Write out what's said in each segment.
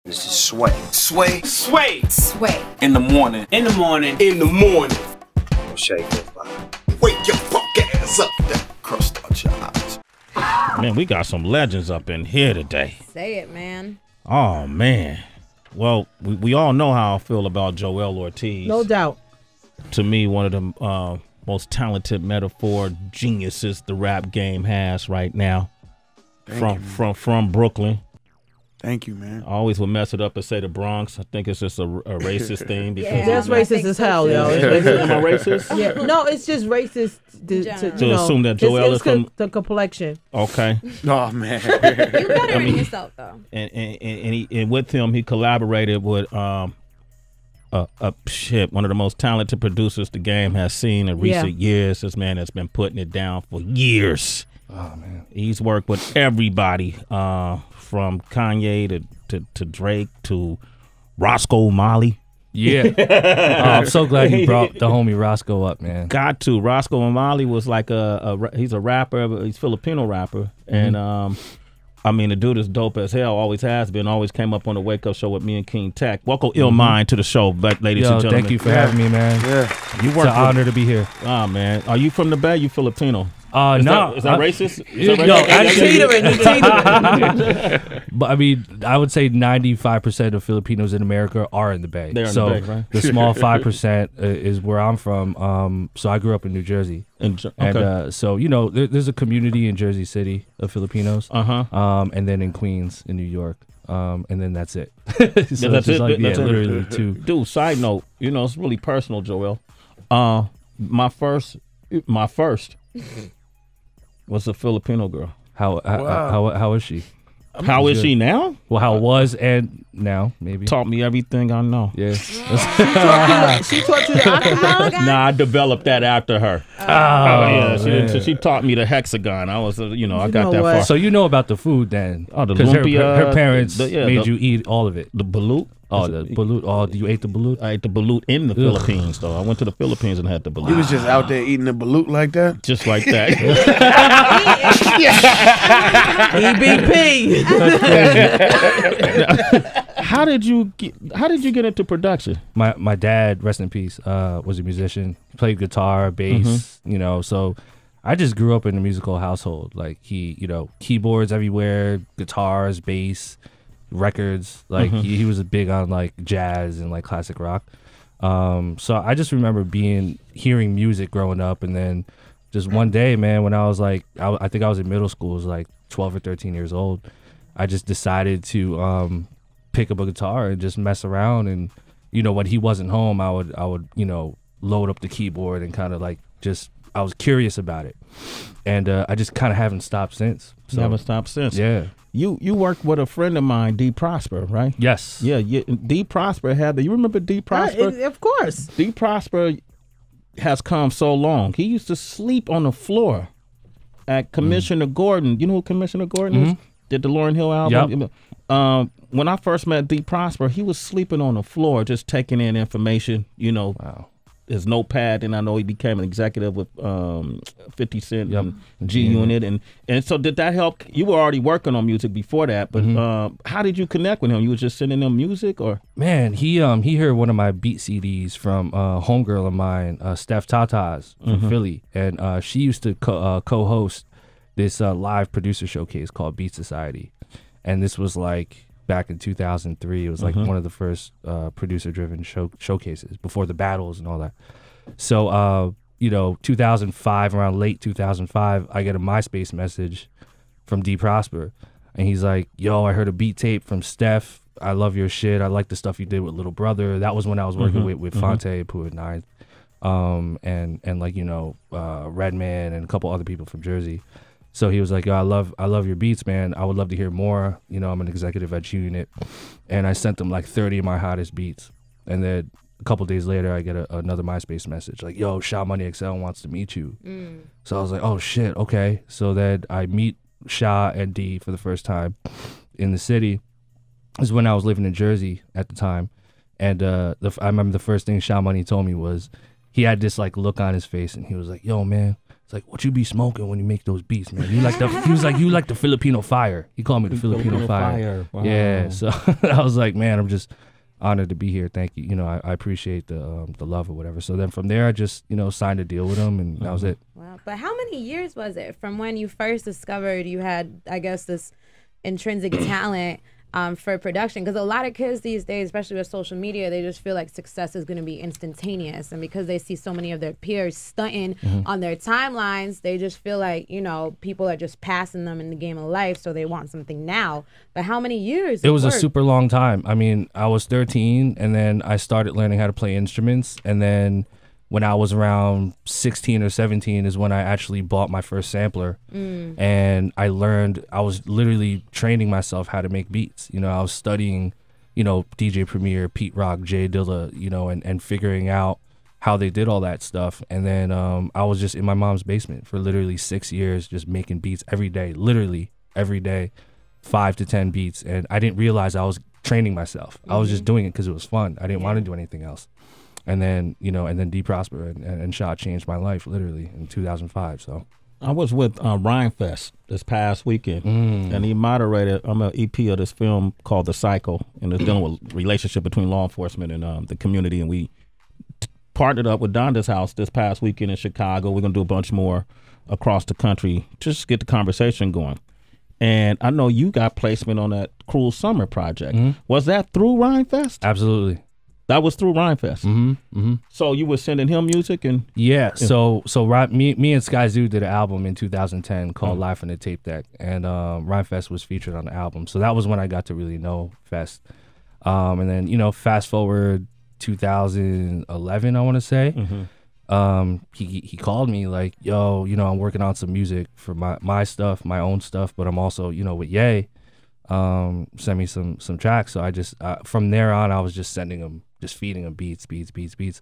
This is Sway. Sway. Sway. Sway. In the morning. In the morning. In the morning. Don't shake your body. Wake your fuck ass up. That crust out your eyes. Man, we got some legends up in here today. Say it, man. Oh, man. Well, we all know how I feel about Joell Ortiz. No doubt. To me, one of the most talented metaphor geniuses the rap game has right now. From Brooklyn. Thank you, man. I always would mess it up and say the Bronx. I think it's just a racist thing. Because Yeah, That's racist as hell, yo. Am I racist? Yeah, no, it's just racist to assume that Joell is from the complexion. Okay. Oh man. You better than yourself though. And with him, he collaborated with one of the most talented producers the game has seen in recent years. This man has been putting it down for years. Oh man. He's worked with everybody, from Kanye to Drake to Roscoe Molly. Yeah. I'm so glad you brought the homie Roscoe up, man. Got to. Roscoe Molly was like he's a rapper, but he's a Filipino rapper. And I mean, the dude is dope as hell, always has been, always came up on the Wake Up Show with me and King Tech. Welcome llmind to the show, ladies and gentlemen. Thank you for having me, man. Yeah. You It's an honor to be here. Oh, man. Are you from the Bay? You Filipino? No. Is that racist? But I mean, I would say 95% of Filipinos in America are in the Bay. They're in the Bay, right? The small 5% is where I'm from. So I grew up in New Jersey. And so, you know, there's a community in Jersey City of Filipinos. And then in Queens, in New York. And then that's it. So that's it? Like, that's it. literally two. Dude, side note, you know, it's really personal, Joell. My first was a Filipino girl. How is she? How is she now? Well, how was and now, maybe. Taught me everything I know. Yeah. She taught you the octagon? Nah, I developed that after her. Yeah, she taught me the hexagon. I was, I got that far. So you know about the food then? Oh, the because lumpia. Her parents made you eat all of it. The balut. Oh, the balut. Oh, you ate the balut? I ate the balut in the Philippines, though. I went to the Philippines and had the balut. You was just out there eating the balut like that? Just like that. EBP. How did you get into production? My dad, rest in peace, was a musician. He played guitar, bass, so I just grew up in a musical household. Like keyboards everywhere, guitars, bass, records. Like he was big on like jazz and like classic rock. So I just remember hearing music growing up, and then just one day, man, when I was like, I think I was in middle school, it was like 12 or 13 years old. I just decided to pick up a guitar and just mess around. And when he wasn't home, I would load up the keyboard and kind of like I was curious about it, and I just kind of haven't stopped since. So, Never stopped since. Yeah. You worked with a friend of mine, D Prosper, right? Yes. Yeah. D Prosper you remember D Prosper? Of course. D Prosper has come so long. He used to sleep on the floor at Commissioner Gordon. You know who Commissioner Gordon is? Did the Lauryn Hill album? Yep. When I first met D Prosper, he was sleeping on the floor, just taking in information. Wow. His notepad, and I know he became an executive with 50 Cent and G Unit, and so did that help? You were already working on music before that, but how did you connect with him? You were just sending him music, or? Man, he heard one of my beat CDs from homegirl of mine, Steph Tatas from Philly, and she used to co-host this live producer showcase called Beat Society, and this was like back in 2003. It was like one of the first producer-driven showcases before the battles and all that. So, 2005, around late 2005, I get a MySpace message from D Prosper, and he's like, "Yo, I heard a beat tape from Steph. I love your shit. I like the stuff you did with Little Brother." That was when I was working with Fonte, Pooh at Ninth, and like Redman and a couple other people from Jersey. So he was like, "Yo, I love your beats, man. I would love to hear more. I'm an executive at G Unit," and I sent him like 30 of my hottest beats. And then a couple days later, I get another MySpace message like, "Yo, Sha Money XL wants to meet you." So I was like, "Oh shit, okay." So then I meet Sha and D for the first time in the city. This is when I was living in Jersey at the time, and I remember the first thing Sha Money told me was he had this like look on his face, and he was like, "Yo, man, It's like, what you be smoking when you make those beats, man? You like the he was like, you like the Filipino fire. He called me the Filipino fire. Wow. Yeah. So I was like, man, I'm just honored to be here. Thank you. You know, I appreciate the love or whatever. So then from there, I just, you know, signed a deal with him, and that was it. Wow. But how many years was it from when you first discovered you had, I guess, this intrinsic talent for production? Because a lot of kids these days, especially with social media, they just feel like success is going to be instantaneous, and because they see so many of their peers stunting on their timelines, they just feel like, you know, people are just passing them in the game of life, so they want something now. But how many years? It was a super long time. I mean, I was 13, and then I started learning how to play instruments, and then when I was around 16 or 17 is when I actually bought my first sampler. And I learned, I was literally training myself how to make beats. You know, I was studying, you know, DJ Premier, Pete Rock, Jay Dilla, you know, and figuring out how they did all that stuff. And then I was just in my mom's basement for literally 6 years, just making beats every day, literally every day, 5 to 10 beats. And I didn't realize I was training myself. I was just doing it because it was fun. I didn't want to do anything else. And then, you know, and then D Prosper and Shot changed my life literally in 2005. So I was with Rhyme Fest this past weekend, and he moderated. I'm an EP of this film called The Cycle, and it's dealing with relationship between law enforcement and the community. And we partnered up with Donda's House this past weekend in Chicago. We're gonna do a bunch more across the country, just to get the conversation going. And I know you got placement on that Cruel Summer project. Was that through Rhyme Fest? absolutely. That was through Rhyme Fest. So you were sending him music and Yeah, so me and Sky Zoo did an album in 2010 called Live from the Tape Deck, and Rhyme Fest was featured on the album. So that was when I got to really know Fest. And then, you know, fast forward 2011, I want to say, he called me like, yo, you know, I'm working on some music for my stuff, my own stuff, but I'm also, you know, with Ye. Send me some tracks. So I just from there on, I was just sending him, just feeding him beats. And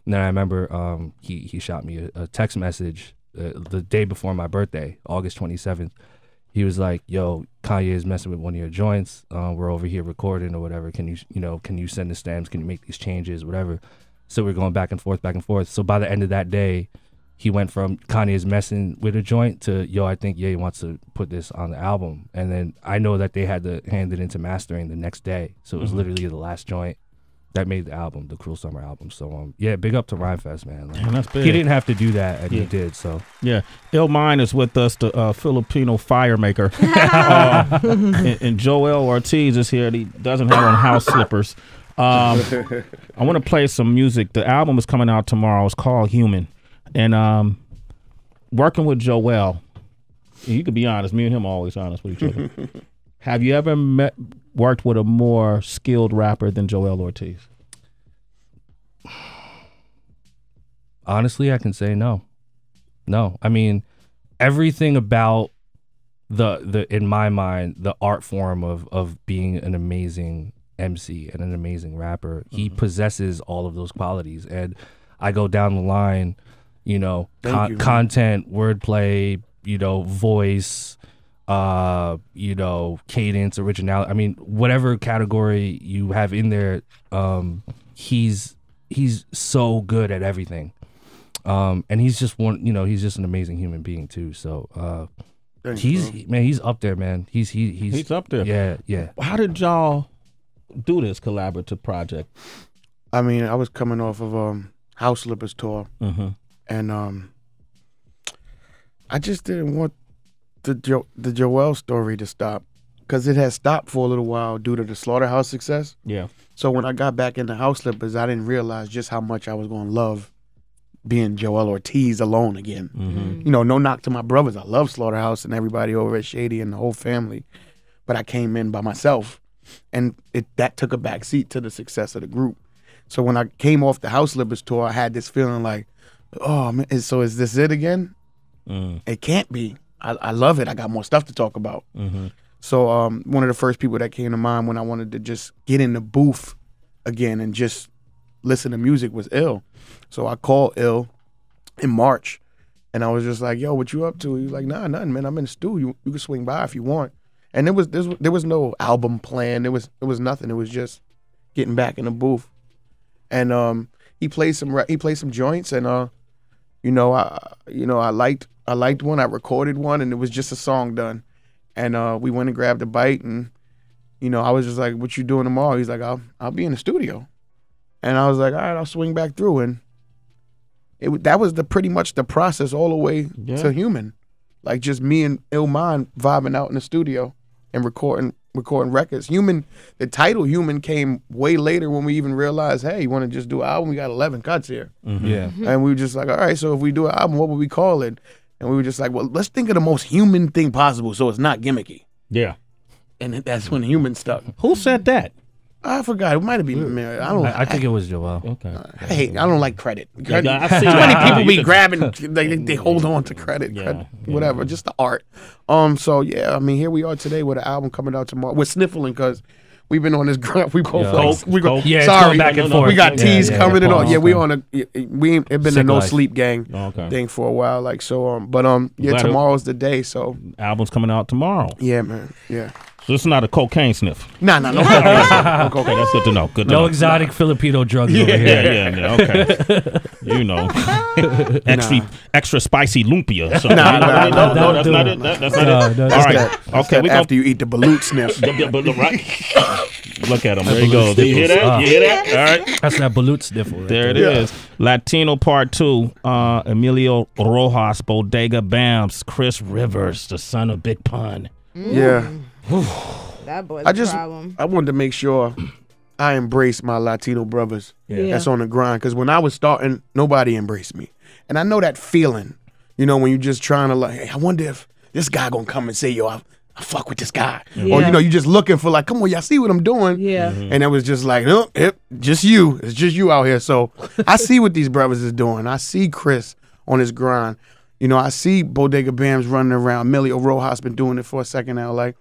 then I remember he shot me a text message the day before my birthday, August 27th. He was like, yo, Kanye is messing with one of your joints. We're over here recording or whatever. Can you send the stamps? Can you make these changes, whatever? So we're going back and forth. So by the end of that day, he went from Kanye's messing with a joint to, yo, I think Ye wants to put this on the album. And then I know that they had to hand it into mastering the next day. So it was literally the last joint that made the album, the Cruel Summer album. So yeah, big up to Rhyme Fest, man. Like, that's big. He didn't have to do that, and he did. So yeah, llmind is with us, the Filipino fire maker, and Joell Ortiz is here. He doesn't have on house slippers. I want to play some music. The album is coming out tomorrow. It's called Human. And working with Joell, you could be honest. Me and him are always honest with each other. Have you ever worked with a more skilled rapper than Joell Ortiz? honestly, I can say no. No. I mean, everything about the in my mind, the art form of being an amazing MC and an amazing rapper, he possesses all of those qualities. And I go down the line, you know, content, wordplay, you know, voice, you know, cadence, originality. I mean, whatever category you have in there, he's so good at everything. And he's just one, you know, he's just an amazing human being too. So he's up there, man. He's up there. Yeah, yeah. How did y'all do this collaborative project? I mean, I was coming off of House Slippers tour, and I just didn't want the Joell story to stop, because it had stopped for a little while due to the Slaughterhouse success. Yeah. So when I got back into House Slippers, I didn't realize just how much I was going to love being Joell Ortiz alone again. You know, no knock to my brothers. I love Slaughterhouse and everybody over at Shady and the whole family, but I came in by myself, and that took a back seat to the success of the group. So when I came off the House Slippers tour, I had this feeling like, oh man, so is this it again? It can't be. I love it. I got more stuff to talk about. So one of the first people that came to mind when I wanted to just get in the booth again and just listen to music was Ill. So I called Ill in March, and I was just like, yo, what you up to? He was like, nah, nothing, man. I'm in the studio. You can swing by if you want. And there was no album plan. There was nothing. It was just getting back in the booth. And he played some joints, and I liked one. I recorded one, and it was just a song done. And we went and grabbed a bite, and I was just like, "What you doing tomorrow?" He's like, "I'll be in the studio," and I was like, "All right, I'll swing back through." And that was pretty much the process all the way to Human, like just me and llmind vibing out in the studio and recording records. Human, the title Human came way later when we even realized, hey, you want to just do an album? We got 11 cuts here. Yeah. And we were just like, all right, so if we do an album, what would we call it? And we were just like, well, let's think of the most human thing possible so it's not gimmicky. Yeah. And that's when Human stuck. Who said that? I forgot. It might have been Mary. I think it was Joell. Okay. I don't like credit. Yeah, I see Too that. many people be You grabbing, they hold on to credit, Yeah, whatever, just the art. So yeah, I mean, here we are today with an album coming out tomorrow. We're sniffling because we've been on this grind. We both Coke, Coke. Yeah, it's sorry, going back and forth. we got teas coming and all. Yeah, we okay. on it been Sick a no life. sleep gang Okay. thing for a while, like so. Yeah, Glad it- tomorrow's the day. So Album's coming out tomorrow. yeah, man, yeah. So this is not a cocaine sniff. No. Okay, that's good to know. Good to No know. exotic Filipino drugs over here. Yeah. Okay. You know, extra spicy lumpia. So, No, that's not it. That's not it. No, All right. Okay, we After you eat the balut sniff. right. Look at him. There he goes. You hear that? You hear that? All right. That's that balut sniffle. Right There it is. Latino Part 2. Emilio Rojas, Bodega Bams, Chris Rivers, the son of Big Pun. Yeah. That boy's I a problem. wanted to make sure I embrace my Latino brothers Yeah. that's on the grind. Because when I was starting, nobody embraced me. And I know that feeling, when you're just trying to like, hey, I wonder if this guy going to come and say, yo, I fuck with this guy. Or, Yeah. you're just looking for like, come on, y'all see what I'm doing? Yeah. And it was just like, no, just you. It's just you out here. So I see what these brothers is doing. I see Chris on his grind. I see Bodega Bams running around. Emilio Rojas been doing it for a second now. Like,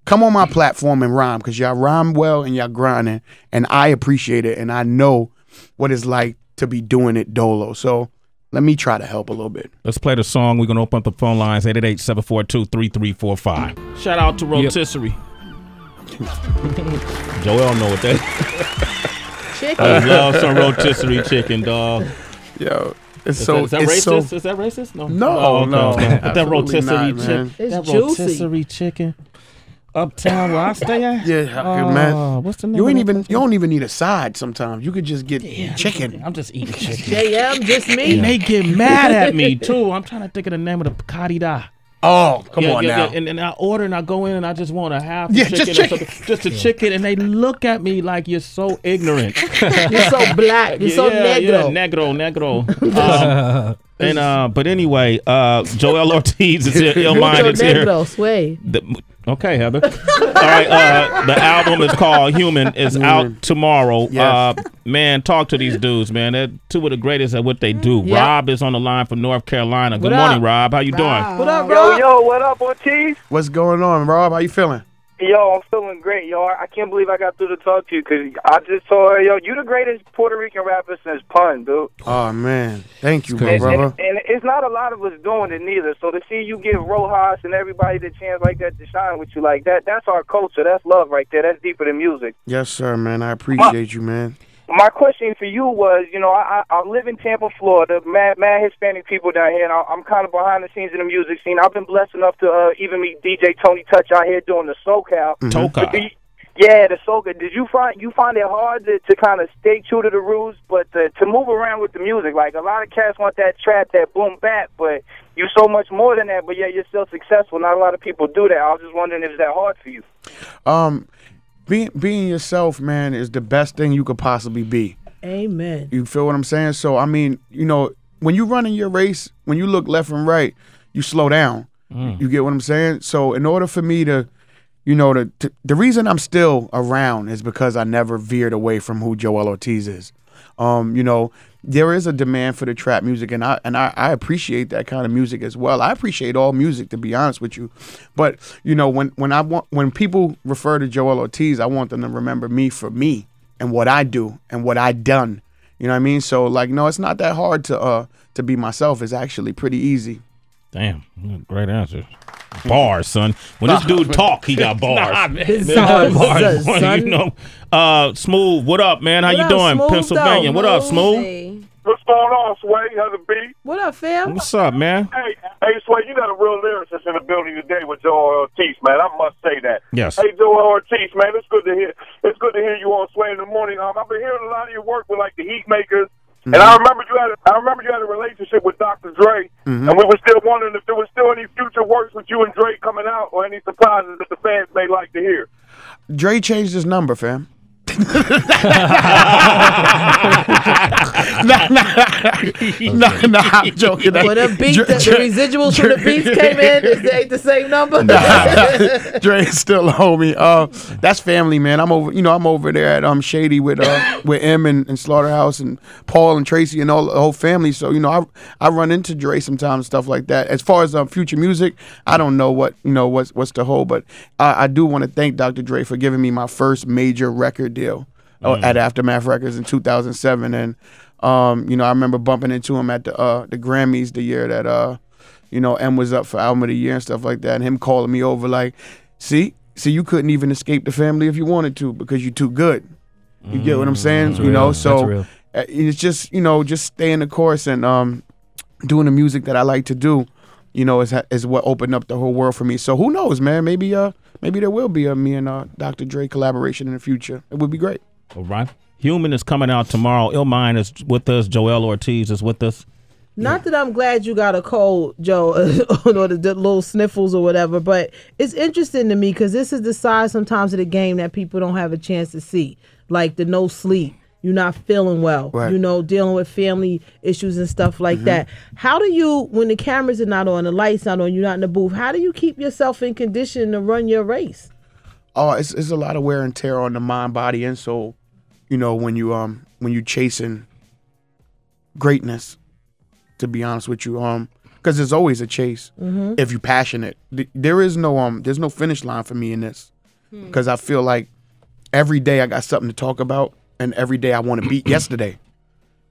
come on my platform and rhyme because y'all rhyme well and y'all grinding. And I appreciate it. And I know what it's like to be doing it dolo. So let me try to help a little bit. Let's play the song. We're going to open up the phone lines, 888-742-3345. Shout out to Rotisserie. Joel know what that is. Chicken. I love some rotisserie chicken, dog. Yo, it's Is so that it's racist? So, Is that racist? No. No, Oh, okay, no. okay. But that Absolutely rotisserie not, chicken. man. It's That juicy. rotisserie chicken. Uptown where I stay at? Yeah, man. What's the name You of ain't that you don't even need a side sometimes. You could just get chicken. I'm just eating chicken. JM, just me. And they get mad at me too. I'm trying to think of the name of the Picadita. Oh, come on now. And I order and I go in and I just want a half Yeah, chicken, just or chicken. something, just a chicken, and they look at me like you're so ignorant. You're so black. You're so negro. negro. But anyway, Joell Ortiz is here. llmind Mucho is here. negro, Sway. Okay, Heather. All right, the album is called Human. It's out tomorrow. Yes. Man, talk to these dudes, man. They're two of the greatest at what they do. Yep. Rob is on the line from North Carolina. Good What morning, up? Rob. How you doing? What up, bro? Yo, what up, Ortiz? What's going on, Rob? How you feeling? Yo, I'm feeling great, yo. I can't believe I got through to talk to you because I just saw, yo, you the greatest Puerto Rican rapper since Pun, dude. Oh man, thank you, crazy. brother. And it's not a lot of us doing it neither. So to see you give Rojas and everybody the chance like that to shine with you like that, that's our culture. That's love right there. That's deeper than music. Yes, sir, man. I appreciate you, man. My question for you was, I live in Tampa, Florida, mad Hispanic people down here, and I'm kind of behind the scenes in the music scene. I've been blessed enough to even meet DJ Tony Touch out here doing the SoCal. Toka. Yeah, the soca. Did you find it hard to kind of stay true to the rules, but to move around with the music? Like, a lot of cats want that trap, that boom bap, but you so much more than that, but yet you're still successful. Not a lot of people do that. I was just wondering if it's that hard for you. Being yourself, man, is the best thing you could possibly be. Amen. You feel what I'm saying? So, I mean, when you run in your race, when you look left and right, you slow down. You get what I'm saying? So, in order for me to, the reason I'm still around is because I never veered away from who Joell Ortiz is. There is a demand for the trap music, and I appreciate that kind of music as well. I appreciate all music, to be honest with you. But when people refer to Joell Ortiz, I want them to remember me for me and what I do and what I done. You know what I mean? So no, it's not that hard to be myself. It's actually pretty easy. Damn, great answer. Bars, son. When this dude talk, he got bars. Son. Smooth. What up, man? How What you up, doing? Smooth, Pennsylvania. though? What up, Smooth? Hey. What's going on, Sway? How's it be? What up, fam? What's up, man? Hey, Sway, you got a real lyricist in the building today with Joell Ortiz, man. I must say that. Yes. Hey, Joell Ortiz, man, it's good to hear. It's good to hear you on Sway in the morning. I've been hearing a lot of your work with like the Heat Makers, and I remember you had a relationship with Dr. Dre, and we were still wondering if there was still any future works with you and Dre coming out, or any surprises that the fans may like to hear. Dre changed his number, fam. Nah, I'm joking. When the residuals from the beats came in, it ain't the same number. Dre is still a homie. That's family, man. I'm over there at Shady with M and Slaughterhouse and Paul and Tracy and all the whole family. So I run into Dre sometimes, stuff like that. As far as future music, I don't know what's to hold, but I do want to thank Dr. Dre for giving me my first major record deal at Aftermath Records in 2007, and I remember bumping into him at the Grammys the year that M was up for Album of the Year and stuff like that, and him calling me over like, see, you couldn't even escape the family if you wanted to because you're too good. You get what I'm saying? So it's just just staying the course and doing the music that I like to do. Is what opened up the whole world for me. So who knows, man? Maybe there will be a me and Dr. Dre collaboration in the future. It would be great. All right. Human is coming out tomorrow. llmind is with us. Joell Ortiz is with us. Not that I'm glad you got a cold, Joe, or the little sniffles or whatever, but it's interesting to me because this is the side sometimes of the game that people don't have a chance to see, like the no sleep. You're not feeling well, right. Dealing with family issues and stuff like that. How do you, when the cameras are not on, the lights not on, you're not in the booth, how do you keep yourself in condition to run your race? Oh, it's a lot of wear and tear on the mind, body, and soul. When you chasing greatness, to be honest with you, because there's always a chase if you're passionate. There's no finish line for me in this, because I feel like every day I got something to talk about. And every day I want to beat yesterday.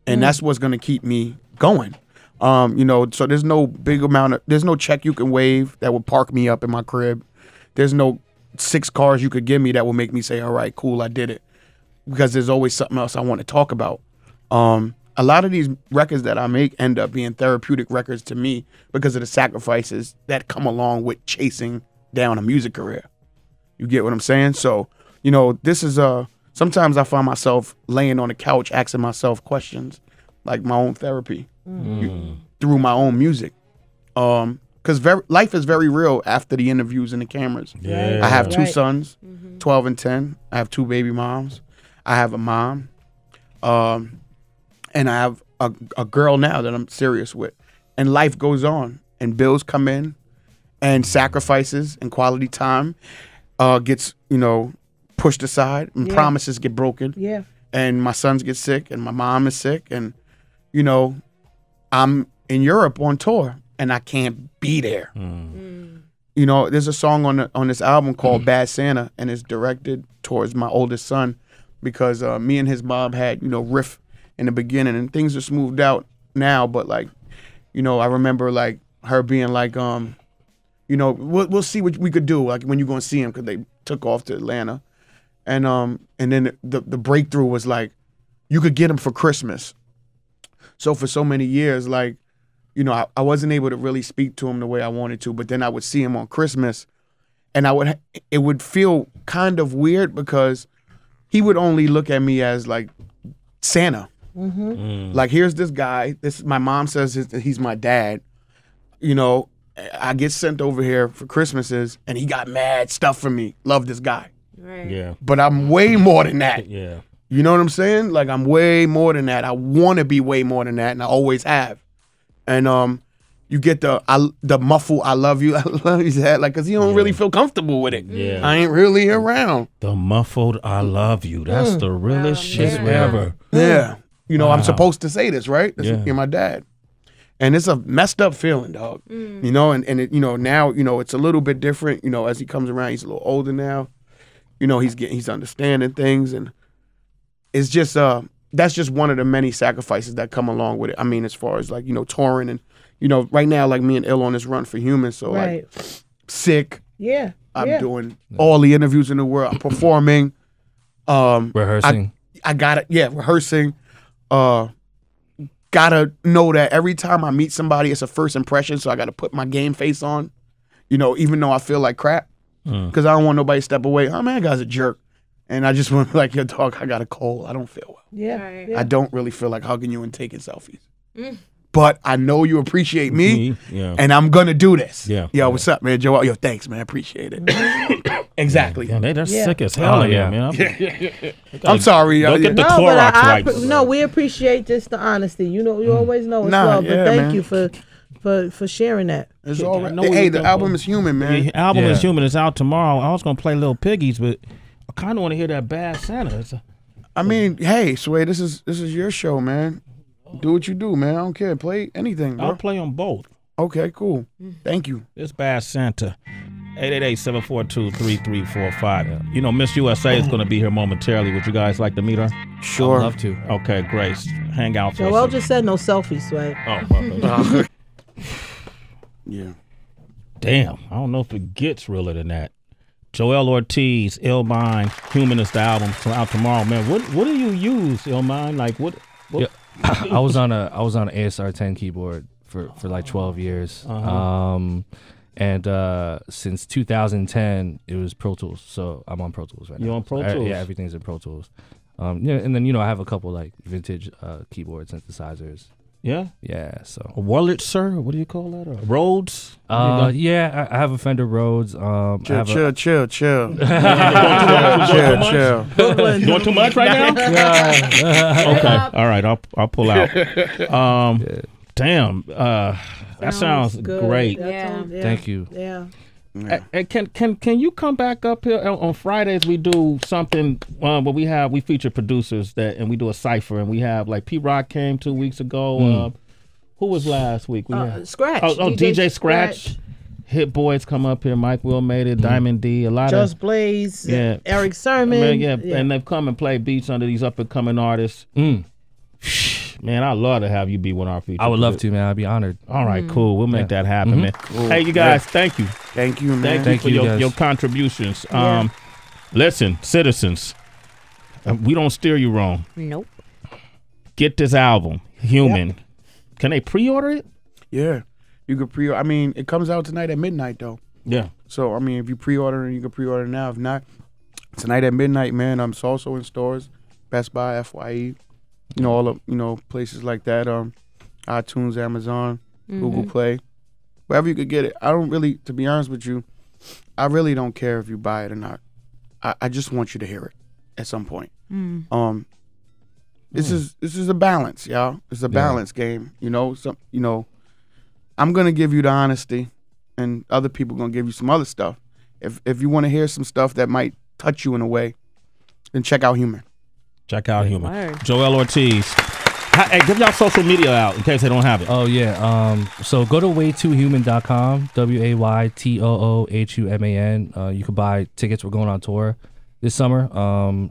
And that's what's going to keep me going. So there's no there's no check you can wave that will park me up in my crib. There's no 6 cars you could give me that will make me say, all right, cool, I did it. Because there's always something else I want to talk about. A lot of these records that I make end up being therapeutic records to me because of the sacrifices that come along with chasing down a music career. You get what I'm saying? So, this is sometimes I find myself laying on the couch asking myself questions, like my own therapy through my own music. Because life is very real after the interviews and the cameras. Yeah. I have 2 sons, 12 and 10. I have 2 baby moms. I have a mom. And I have a girl now that I'm serious with. And life goes on. And bills come in. And sacrifices and quality time gets, pushed aside, and promises get broken. Yeah. And my sons get sick, and my mom is sick, and I'm in Europe on tour, and I can't be there. There's a song on this album called "Bad Santa," and it's directed towards my oldest son because me and his mom had riff in the beginning, and things are smoothed out now. But I remember her being like, we'll see what we could do when you're gonna see him, because they took off to Atlanta. And then the breakthrough was like, you could get him for Christmas. So for so many years, I wasn't able to really speak to him the way I wanted to. But then I would see him on Christmas, and it would feel kind of weird because he would only look at me as like Santa. Like, here's this guy. My mom says he's my dad. I get sent over here for Christmases, and he got mad stuff for me. Love this guy. Right. Yeah. But I'm way more than that. Yeah. You know what I'm saying? Like, I'm way more than that. I want to be way more than that, and I always have. And you get the muffled "I love you," because he don't really feel comfortable with it. Yeah. I ain't really around. The muffled "I love you." That's the realest shit ever. Yeah. I'm supposed to say this, right? You're my dad. And it's a messed up feeling, dog. And it, now, it's a little bit different. As he comes around, he's a little older now. He's understanding things, and it's just that's just one of the many sacrifices that come along with it. I mean, as far as touring and right now, like me and Ill on this run for Human, so like sick. Yeah. I'm doing all the interviews in the world. I'm performing. Rehearsing. I got it. Yeah, rehearsing. gotta know that every time I meet somebody, it's a first impression. So I gotta put my game face on, you know, even though I feel like crap, because I don't want nobody to step away. Oh man, that guy's a jerk, and I just want to be like, yo, dog, I got a cold. I don't feel well. Yeah. I don't really feel like hugging you and taking selfies. But I know you appreciate me, and I'm gonna do this. Yo, what's up, man? Joel, yo, thanks, man. I appreciate it. Exactly. Yeah, they're sick as hell. Man. I'm sorry. Go get the No, Clorox but wipes. no, we appreciate just the honesty. You know, you always know it's love. But thank you for sharing that. It's all right. Hey, the album is human, man. The album is human. It's out tomorrow. I was gonna play Lil Piggies, but I kind of want to hear that Bad Santa. I mean, hey, Sway, this is your show, man. Do what you do, man. I don't care. Play anything, bro. I'll play on both. Okay, cool. Thank you. It's Bad Santa. 888-742-3345. You know, Miss USA is going to be here momentarily. Would you guys like to meet her? Sure. I'd love to. Okay, great. Hang out for Joel just said no selfies, Sway. Oh, Yeah. damn. I don't know if it gets realer than that. Joell Ortiz, llmind, Humanist album out tomorrow. Man, what do you use, llmind? Like what? Yeah. I was on an ASR 10 keyboard for like 12 years. And since 2010 it was Pro Tools. So I'm on Pro Tools right now. You're on Pro Tools? Yeah, everything's in Pro Tools. Yeah, and then I have a couple like vintage keyboard synthesizers. Yeah? Yeah, so A Wurlitzer? What do you call that? Rhodes? yeah, I have a Fender Rhodes. Chill. Chill. Doing too much right now? Okay. All right. I'll pull out. Damn. That sounds great. Yeah. Thank you. Yeah. And can you come back up here on Fridays? We do something where we feature producers and we do a cipher, and we have like P Rock came 2 weeks ago. Who was last week? We had Scratch. DJ Scratch. Hit Boys come up here. Mike Will made it. Diamond D. A lot Just Blaze. Yeah. Eric Sermon. I mean, and they've come and played beats under these up and coming artists. Man, I'd love to have you be one of our features. I would love to, man. I'd be honored. All right, cool. We'll make that happen, man. Cool. Hey, you guys, thank you. Thank you, man. Thank you for your contributions. Listen, citizens, we don't steer you wrong. Nope. Get this album, Human. Can they pre-order it? Yeah. You could pre-order. I mean, it comes out tonight at midnight, though. Yeah. So, I mean, if you pre-order, you can pre-order now. If not, tonight at midnight, man. It's also in stores, Best Buy, FYE. All of places like that. iTunes, Amazon, Google Play, wherever you could get it. I don't really, to be honest with you, I really don't care if you buy it or not. I just want you to hear it at some point. This is a balance, y'all. It's a balance game. I'm gonna give you the honesty, and other people gonna give you some other stuff. If you want to hear some stuff that might touch you in a way, then check out Human. Check out Human. Joell Ortiz. Hey, give y'all social media out in case they don't have it. Oh, yeah. So go to way2human.com, WAYTOOHUMAN. You can buy tickets. We're going on tour this summer.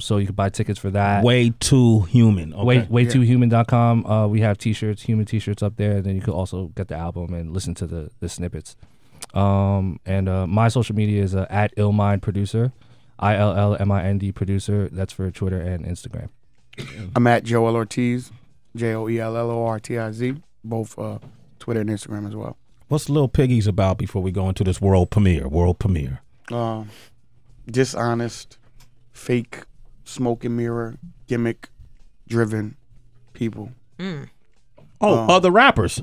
So you can buy tickets for that. Way Too Human. Okay. Way2human.com. We have t-shirts, Human t-shirts up there. And then you can also get the album and listen to the snippets. And my social media is at llmind producer. ILLMIND producer. That's for Twitter and Instagram. I'm at Joell Ortiz, JOELLORTIZ, both Twitter and Instagram as well. What's Lil Piggies about before we go into this world premiere? Dishonest, fake, smoke and mirror, gimmick driven people. Other rappers.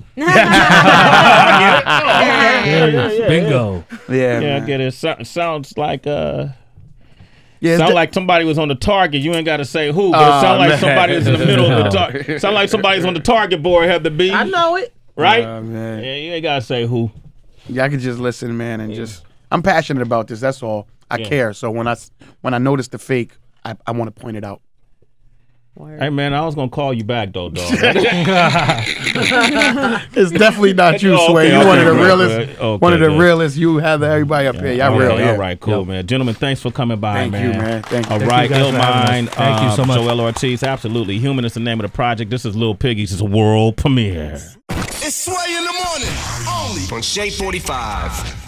Bingo. Yeah, I get it. Sounds like sound like somebody was on the target. You ain't got to say who, but it sounds like somebody was in the middle of the target. Sound like somebody's on the target board had to be. I know it. Right? Man. Yeah, you ain't got to say who. Yeah, I could just listen, man, and just. I'm passionate about this. That's all. I care. So when I notice the fake, I want to point it out. Word. Hey man, I was gonna call you back though, dog. It's definitely not you, Sway. You one of the realest. One of the realest. You have everybody up here. Y'all real. All right, cool, man. Gentlemen, thanks for coming by, Thank you, man. Thank you. All right, llmind. Thank you so much. Joell Ortiz, absolutely. Human is the name of the project. This is Lil Piggies. It's a world premiere. It's Sway in the morning, only on Shade 45.